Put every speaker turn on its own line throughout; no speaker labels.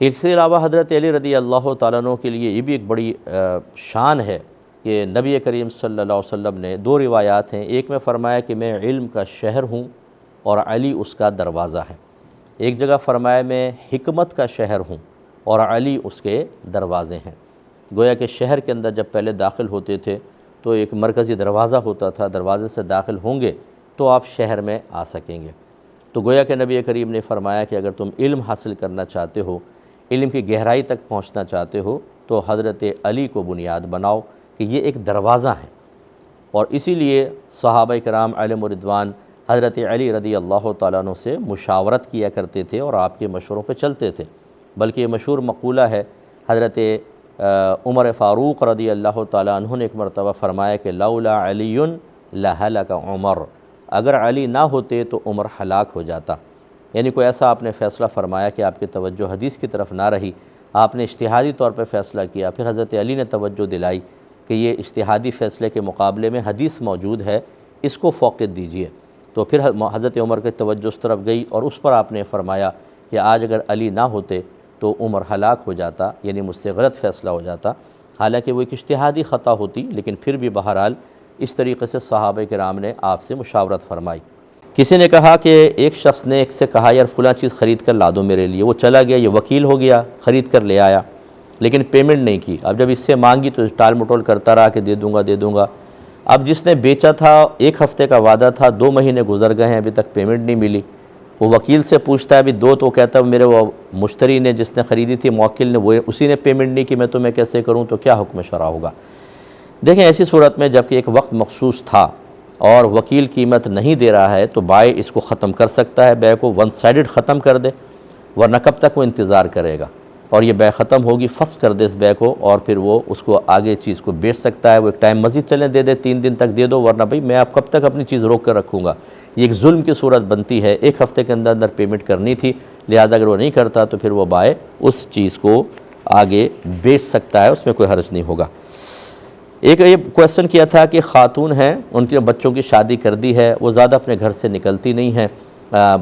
اس کے علاوہ حضرت علی رضی اللہ تعالیٰ عنہ کے لیے یہ بھی ایک بڑی شان ہے کہ نبی کریم صلی اللہ علیہ وسلم نے دو روایات ہیں، ایک میں فرمایا کہ میں علم کا شہر ہوں اور علی اس کا دروازہ ہے، ایک جگہ فرمایا میں حکمت کا شہر ہوں اور علی اس کے دروازے ہیں۔ گویا کہ شہر کے اندر جب پہلے داخل ہوتے تھے تو ایک مرکزی دروازہ ہوتا تھا، دروازے سے داخل ہوں گے تو آپ شہر میں آ سکیں گے۔ تو گویا کہ نبی کریم نے فرمایا کہ اگر تم علم حاصل کرنا چاہتے ہو، علم کی گہرائی تک پہنچنا چاہتے ہو تو حضرت علی کو بنیاد بناؤ کہ یہ ایک دروازہ ہے۔ اور اسی لیے صحابہ کرام علیہم رضوان حضرت علی رضی اللہ تعالیٰ عنہ سے مشاورت کیا کرتے تھے اور آپ کے مشوروں پہ چلتے تھے۔ بلکہ یہ مشہور مقولہ ہے، حضرت عمر فاروق رضی اللہ تعالیٰ عنہ نے ایک مرتبہ فرمایا کہ لولا علی لہلک عمر، اگر علی نہ ہوتے تو عمر ہلاک ہو جاتا۔ یعنی کوئی ایسا آپ نے فیصلہ فرمایا کہ آپ کی توجہ حدیث کی طرف نہ رہی، آپ نے اجتہادی طور پہ فیصلہ کیا، پھر حضرت علی نے توجہ دلائی کہ یہ اجتہادی فیصلے کے مقابلے میں حدیث موجود ہے، اس کو فوقیت دیجیے، تو پھر حضرت عمر کی توجہ اس طرف گئی اور اس پر آپ نے فرمایا کہ آج اگر علی نہ ہوتے تو عمر ہلاک ہو جاتا، یعنی مجھ سے غلط فیصلہ ہو جاتا۔ حالانکہ وہ ایک اجتہادی خطا ہوتی، لیکن پھر بھی بہرحال اس طریقے سے صحابہ کرام نے آپ سے مشاورت فرمائی۔ کسی نے کہا کہ ایک شخص نے ایک سے کہا یار فلاں چیز خرید کر لا دو میرے لیے، وہ چلا گیا، یہ وکیل ہو گیا، خرید کر لے آیا لیکن پیمنٹ نہیں کی۔ اب جب اس سے مانگی تو ٹال مٹول کرتا رہا کہ دے دوں گا۔ اب جس نے بیچا تھا 1 ہفتے کا وعدہ تھا، 2 مہینے گزر گئے ہیں، ابھی تک پیمنٹ نہیں ملی۔ وہ وکیل سے پوچھتا ہے ابھی 2، تو کہتا ہے میرے وہ مشتری نے جس نے خریدی تھی، موکل نے، وہ اسی نے پیمنٹ نہیں کی، میں تمہیں کیسے کروں؟ تو کیا حکم شرع ہوگا؟ دیکھیں ایسی صورت میں جب کہ ایک وقت مخصوص تھا اور وکیل قیمت نہیں دے رہا ہے تو بائع اس کو ختم کر سکتا ہے، بیع کو 1 سائیڈڈ ختم کر دے، ورنہ کب تک وہ انتظار کرے گا؟ اور یہ بیع ختم ہوگی، فسخ کر دے اس بیع کو، اور پھر وہ اس کو آگے چیز کو بیچ سکتا ہے۔ وہ ایک ٹائم مزید چلیں دے 3 دن تک دے دو، ورنہ بھئی میں آپ کب تک اپنی چیز روک کر رکھوں گا؟ یہ ایک ظلم کی صورت بنتی ہے۔ 1 ہفتے کے اندر پیمنٹ کرنی تھی، لہذا اگر وہ نہیں کرتا تو پھر وہ بائع اس چیز کو آگے بیچ سکتا ہے، اس میں کوئی حرج نہیں ہوگا۔ ایک یہ کویسچن کیا تھا کہ خاتون ہیں، ان کے بچوں کی شادی کر دی ہے، وہ زیادہ اپنے گھر سے نکلتی نہیں ہیں،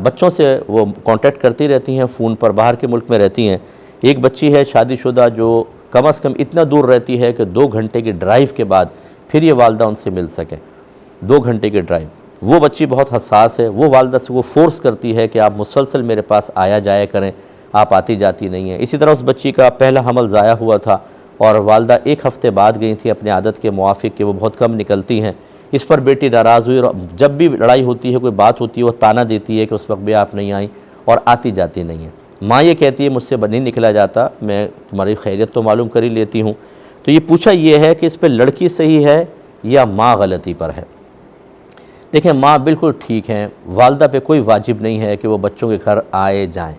بچوں سے وہ کانٹیکٹ کرتی رہتی ہیں فون پر، باہر کے ملک میں رہتی ہیں۔ ایک بچی ہے شادی شدہ جو کم از کم اتنا دور رہتی ہے کہ 2 گھنٹے کی ڈرائیو کے بعد پھر یہ والدہ ان سے مل سکیں۔ 2 گھنٹے کی ڈرائیو، وہ بچی بہت حساس ہے، وہ والدہ سے وہ فورس کرتی ہے کہ آپ مسلسل میرے پاس آیا جایا کریں، آپ آتی جاتی نہیں ہیں۔ اسی طرح اس بچی کا پہلا حمل ضائع ہوا تھا اور والدہ 1 ہفتے بعد گئی تھی اپنے عادت کے موافق کہ وہ بہت کم نکلتی ہیں۔ اس پر بیٹی ناراض ہوئی اور جب بھی لڑائی ہوتی ہے، کوئی بات ہوتی ہے، وہ تانا دیتی ہے کہ اس وقت بھی آپ نہیں آئیں اور آتی جاتی نہیں ہیں۔ ماں یہ کہتی ہے مجھ سے نہیں نکلا جاتا، میں تمہاری خیریت تو معلوم کر ہی لیتی ہوں۔ تو یہ پوچھا یہ ہے کہ اس پہ لڑکی صحیح ہے یا ماں غلطی پر ہے؟ دیکھیں ماں بالکل ٹھیک ہیں، والدہ پہ کوئی واجب نہیں ہے کہ وہ بچوں کے گھر آئے جائیں،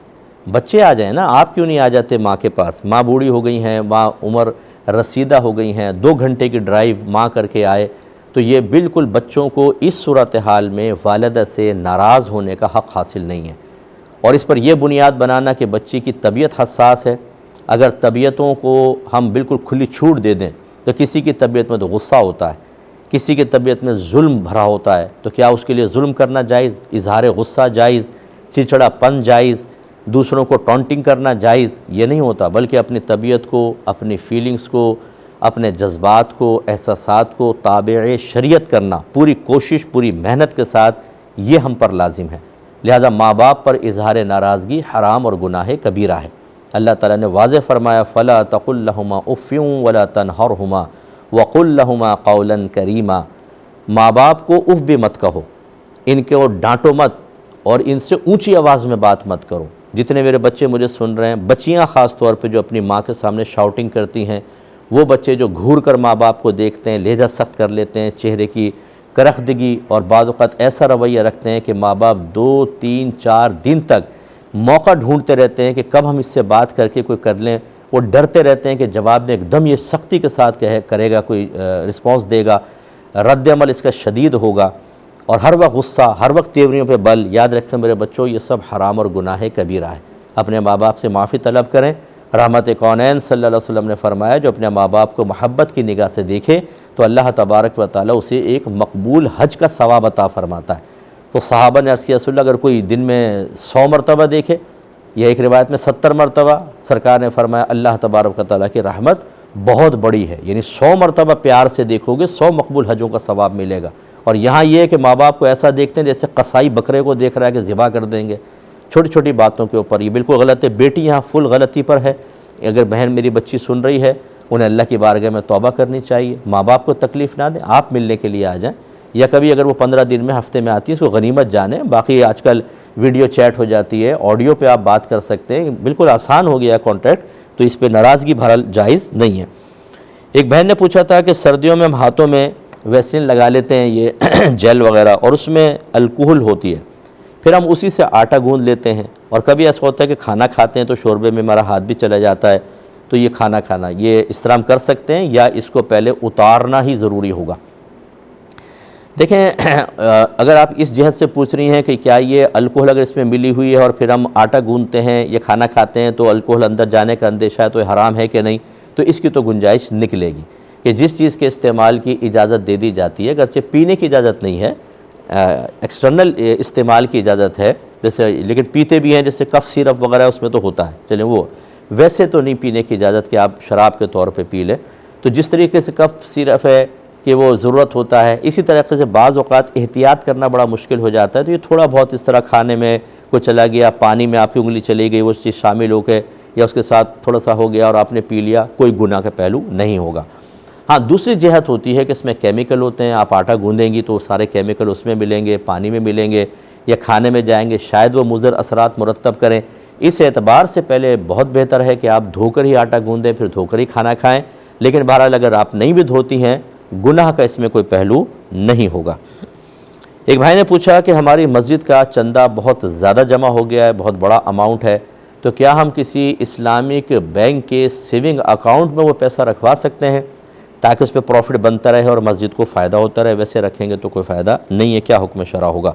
بچے آ جائیں نا، آپ کیوں نہیں آ جاتے ماں کے پاس؟ ماں بوڑھی ہو گئی ہیں، ماں عمر رسیدہ ہو گئی ہیں، 2 گھنٹے کی ڈرائیو ماں کر کے آئے، تو یہ بالکل بچوں کو اس صورتحال میں والدہ سے ناراض ہونے کا حق حاصل نہیں ہے۔ اور اس پر یہ بنیاد بنانا کہ بچی کی طبیعت حساس ہے، اگر طبیعتوں کو ہم بالکل کھلی چھوٹ دے دیں تو کسی کی طبیعت میں تو غصہ ہوتا ہے، کسی کی طبیعت میں ظلم بھرا ہوتا ہے، تو کیا اس کے لیے ظلم کرنا جائز؟ اظہار غصہ جائز؟ چڑچڑا پن جائز؟ دوسروں کو ٹونٹنگ کرنا جائز؟ یہ نہیں ہوتا، بلکہ اپنی طبیعت کو، اپنی فیلنگز کو، اپنے جذبات کو، احساسات کو تابع شریعت کرنا پوری کوشش، پوری محنت کے ساتھ یہ ہم پر لازم ہے۔ لہذا ماں باپ پر اظہار ناراضگی حرام اور گناہ کبیرہ ہے۔ اللہ تعالیٰ نے واضح فرمایا فَلَا تَقُلْ لَهُمَا اُفٍّ وَلَا تَنْهَرْهُمَا وَقُلْ لَهُمَا قَوْلًا كَرِيمًا، ماں باپ کو اف بھی مت کہو، ان کو ڈانٹو مت اور ان سے اونچی آواز میں بات مت کرو۔ جتنے میرے بچے مجھے سن رہے ہیں، بچیاں خاص طور پہ جو اپنی ماں کے سامنے شاؤٹنگ کرتی ہیں، وہ بچے جو گھور کر ماں باپ کو دیکھتے ہیں، لہجہ سخت کر لیتے ہیں، چہرے کی کرخدگی اور بعض اوقات ایسا رویہ رکھتے ہیں کہ ماں باپ 2، 3، 4 دن تک موقع ڈھونڈتے رہتے ہیں کہ کب ہم اس سے بات کر کے کوئی کر لیں، وہ ڈرتے رہتے ہیں کہ جواب میں ایک دم یہ سختی کے ساتھ کرے گا، کوئی رسپانس دے گا، رد عمل اس کا شدید ہوگا، اور ہر وقت غصہ، ہر وقت تیوریوں پہ بل۔ یاد رکھیں میرے بچوں، یہ سب حرام اور گناہ کبیرہ ہے۔ اپنے ماں باپ سے معافی طلب کریں۔ رحمت کونین صلی اللہ علیہ وسلم نے فرمایا جو اپنے ماں باپ کو محبت کی نگاہ سے دیکھے تو اللہ تبارک و تعالیٰ اسے ایک مقبول حج کا ثواب عطا فرماتا ہے۔ تو صحابہ نے عرض کیا رسول اللہ اگر کوئی دن میں 100 مرتبہ دیکھے، یہ ایک روایت میں 70 مرتبہ سرکار نے فرمایا اللہ تبارک و تعالیٰ کی رحمت بہت بڑی ہے، یعنی 100 مرتبہ پیار سے دیکھو گے 100 مقبول حجوں کا ثواب ملے گا۔ اور یہاں یہ ہے کہ ماں باپ کو ایسا دیکھتے ہیں جیسے قصائی بکرے کو دیکھ رہا ہے کہ ذبح کر دیں گے، چھوٹی چھوٹی باتوں کے اوپر، یہ بالکل غلط ہے۔ بیٹی یہاں فل غلطی پر ہے، اگر بہن میری بچی سن رہی ہے انہیں اللہ کی بارگاہ میں توبہ کرنی چاہیے، ماں باپ کو تکلیف نہ دیں، آپ ملنے کے لیے آ جائیں، یا کبھی اگر وہ 15 دن میں ہفتے میں آتی ہے اس کو غنیمت جانیں۔ باقی آج کل ویڈیو چیٹ ہو جاتی ہے، آڈیو پہ آپ بات کر سکتے ہیں، بالکل آسان ہو گیا ہے کانٹیکٹ، تو اس پہ ناراضگی بہرحال جائز نہیں ہے۔ ایک بہن نے پوچھا تھا کہ سردیوں میں ہم ہاتھوں میں ویسلین لگا لیتے ہیں، یہ جیل وغیرہ، اور اس میں الکحل ہوتی ہے، پھر ہم اسی سے آٹا گوندھ لیتے ہیں، اور کبھی ایسا ہوتا ہے کہ کھانا کھاتے ہیں تو شوربے میں ہمارا ہاتھ بھی چلا جاتا ہے، تو یہ کھانا یہ اس طرح ہم کر سکتے ہیں یا اس کو پہلے اتارنا ہی ضروری ہوگا؟ دیکھیں، اگر آپ اس جہت سے پوچھ رہی ہیں کہ کیا یہ الکحل اگر اس میں ملی ہوئی ہے اور پھر ہم آٹا گوندھتے ہیں یا کھانا کھاتے ہیں تو الکحل اندر جانے کا اندیشہ ہے تو یہ حرام ہے کہ نہیں، تو اس کی تو گنجائش نکلے گی کہ جس چیز کے استعمال کی اجازت دے دی جاتی ہے، اگرچہ پینے کی اجازت نہیں ہے، ایکسٹرنل استعمال کی اجازت ہے، جیسے لیکن پیتے بھی ہیں، جیسے کف سیرپ وغیرہ اس میں تو ہوتا ہے، چلیں وہ ویسے تو نہیں پینے کی اجازت کہ آپ شراب کے طور پہ پی لیں۔ تو جس طریقے سے کف سیرپ ہے کہ وہ ضرورت ہوتا ہے، اسی طریقے سے بعض اوقات احتیاط کرنا بڑا مشکل ہو جاتا ہے، تو یہ تھوڑا بہت اس طرح کھانے میں کوئی چلا گیا، پانی میں آپ کی انگلی چلی گئی، وہ چیز شامل ہو کے یا اس کے ساتھ تھوڑا سا ہو گیا اور آپ نے پی لیا، کوئی گناہ کا پہلو نہیں ہوگا۔ ہاں، دوسری جہت ہوتی ہے کہ اس میں کیمیکل ہوتے ہیں، آپ آٹا گوندیں گی تو سارے کیمیکل اس میں ملیں گے، پانی میں ملیں گے یا کھانے میں جائیں گے، شاید وہ مضر اثرات مرتب کریں۔ اس اعتبار سے پہلے بہت بہتر ہے کہ آپ دھو کر ہی آٹا گوندیں، پھر دھو کر ہی کھانا کھائیں، لیکن بہرحال اگر آپ نہیں بھی دھوتی ہیں، گناہ کا اس میں کوئی پہلو نہیں ہوگا۔ ایک بھائی نے پوچھا کہ ہماری مسجد کا چندہ بہت زیادہ جمع ہو گیا ہے، بہت بڑا اماؤنٹ ہے، تو کیا ہم کسی اسلامک بینک کے سیونگ اکاؤنٹ میں وہ پیسہ رکھوا سکتے ہیں تاکہ اس پہ پروفٹ بنتا رہے اور مسجد کو فائدہ ہوتا رہے؟ ویسے رکھیں گے تو کوئی فائدہ نہیں ہے، کیا حکم شرع ہوگا؟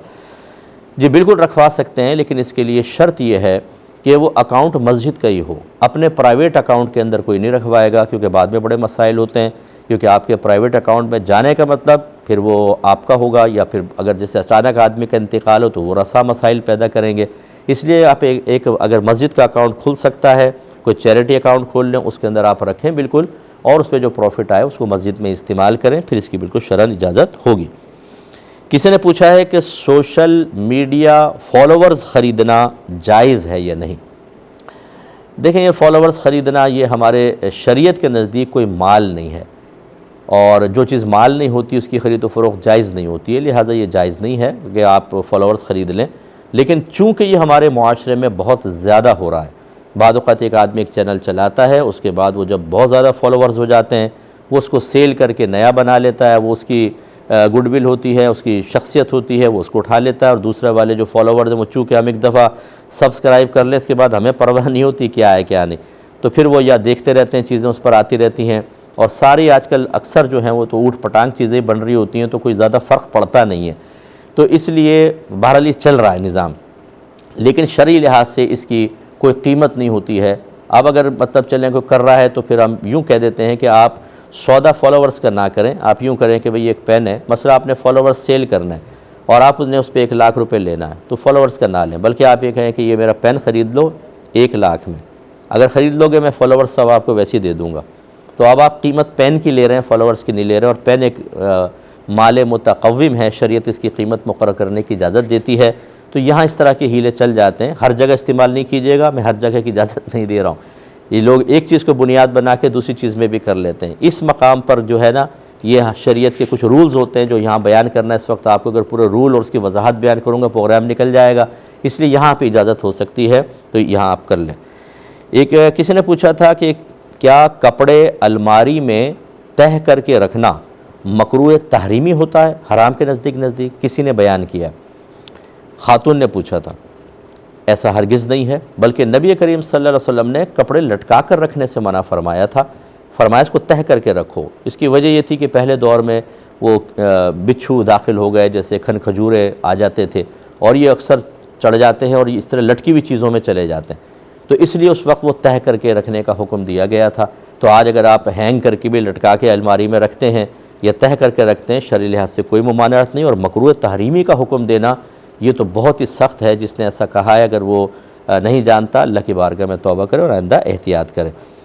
جی بالکل رکھوا سکتے ہیں، لیکن اس کے لیے شرط یہ ہے کہ وہ اکاؤنٹ مسجد کا ہی ہو، اپنے پرائیویٹ اکاؤنٹ کے اندر کوئی نہیں رکھوائے گا، کیونکہ بعد میں بڑے مسائل ہوتے ہیں، کیونکہ آپ کے پرائیویٹ اکاؤنٹ میں جانے کا مطلب پھر وہ آپ کا ہوگا، یا پھر اگر جیسے اچانک آدمی کا انتقال ہو تو وہ رسا مسائل پیدا کریں گے۔ اس لیے آپ ایک اگر مسجد کا اکاؤنٹ کھل سکتا ہے، کوئی چیریٹی اکاؤنٹ کھول لیں، اس کے اندر آپ رکھیں بالکل، اور اس پہ جو پروفٹ آئے اس کو مسجد میں استعمال کریں، پھر اس کی بالکل شرعاً اجازت ہوگی۔ کسی نے پوچھا ہے کہ سوشل میڈیا فالوورز خریدنا جائز ہے یا نہیں؟ دیکھیں، یہ فالوورز خریدنا یہ ہمارے شریعت کے نزدیک کوئی مال نہیں ہے، اور جو چیز مال نہیں ہوتی اس کی خرید و فروخت جائز نہیں ہوتی ہے، لہٰذا یہ جائز نہیں ہے کہ آپ فالوورز خرید لیں۔ لیکن چونکہ یہ ہمارے معاشرے میں بہت زیادہ ہو رہا ہے، بعض اوقات ایک آدمی ایک چینل چلاتا ہے، اس کے بعد وہ جب بہت زیادہ فالوورز ہو جاتے ہیں وہ اس کو سیل کر کے نیا بنا لیتا ہے، وہ اس کی گڈ ول ہوتی ہے، اس کی شخصیت ہوتی ہے، وہ اس کو اٹھا لیتا ہے، اور دوسرے والے جو فالوورز ہیں وہ چونکہ ہم ایک دفعہ سبسکرائب کر لیں اس کے بعد ہمیں پرواہ نہیں ہوتی کیا ہے کیا نہیں، تو پھر وہ یا دیکھتے رہتے ہیں، چیزیں اس پر آتی رہتی ہیں، اور ساری آج کل اکثر جو ہیں وہ تو اوٹ پٹانگ چیزیں بن رہی ہوتی ہیں، تو کوئی زیادہ فرق پڑتا نہیں ہے، تو اس لیے بہرحال یہ چل رہا ہے نظام، لیکن شرعی لحاظ سے اس کی کوئی قیمت نہیں ہوتی ہے۔ اب اگر مطلب چلیں کوئی کر رہا ہے تو پھر ہم یوں کہہ دیتے ہیں کہ آپ سودا فالوورز کا نہ کریں، آپ یوں کریں کہ بھئی ایک پین ہے، مثلا آپ نے فالوورز سیل کرنا ہے اور آپ نے اس پہ 1 لاکھ روپے لینا ہے، تو فالوورز کا نہ لیں، بلکہ آپ یہ کہیں کہ یہ میرا پین خرید لو 1 لاکھ میں، اگر خرید لو گے میں فالوورز سب آپ کو ویسے ہی دے دوں گا، تو اب آپ قیمت پین کی لے رہے ہیں، فالوورز کی نہیں لے رہے ہیں، اور پین ایک مال متقوم ہے، شریعت اس کی قیمت مقرر کرنے کی اجازت دیتی ہے، تو یہاں اس طرح کے ہیلے چل جاتے ہیں۔ ہر جگہ استعمال نہیں کیجیے گا، میں ہر جگہ کی اجازت نہیں دے رہا ہوں، یہ لوگ ایک چیز کو بنیاد بنا کے دوسری چیز میں بھی کر لیتے ہیں۔ اس مقام پر جو ہے نا، یہ شریعت کے کچھ رولز ہوتے ہیں جو یہاں بیان کرنا ہے اس وقت، آپ کو اگر پورے رول اور اس کی وضاحت بیان کروں گا پروگرام نکل جائے گا، اس لیے یہاں پہ اجازت ہو سکتی ہے، تو یہاں آپ کر لیں۔ ایک کسی نے پوچھا تھا کہ کیا کپڑے الماری میں تہہ کر کے رکھنا مکروہ تحریمی ہوتا ہے حرام کے نزدیک؟ کسی نے بیان کیا، خاتون نے پوچھا تھا، ایسا ہرگز نہیں ہے، بلکہ نبی کریم صلی اللہ علیہ وسلم نے کپڑے لٹکا کر رکھنے سے منع فرمایا تھا، فرمایا اس کو تہہ کر کے رکھو۔ اس کی وجہ یہ تھی کہ پہلے دور میں وہ بچھو داخل ہو گئے، جیسے کھن کھجورے آ جاتے تھے، اور یہ اکثر چڑھ جاتے ہیں اور اس طرح لٹکی ہوئی چیزوں میں چلے جاتے ہیں، تو اس لیے اس وقت وہ تہہ کر کے رکھنے کا حکم دیا گیا تھا۔ تو آج اگر آپ ہینگ کر کے بھی لٹکا کے الماری میں رکھتے ہیں یا تہہ کر کے رکھتے ہیں، شرعی لحاظ سے کوئی ممانعت نہیں، اور مکروہ تحریمی کا حکم دینا یہ تو بہت ہی سخت ہے، جس نے ایسا کہا ہے اگر وہ نہیں جانتا، اللہ کی بارگاہ میں توبہ کریں اور آئندہ احتیاط کریں۔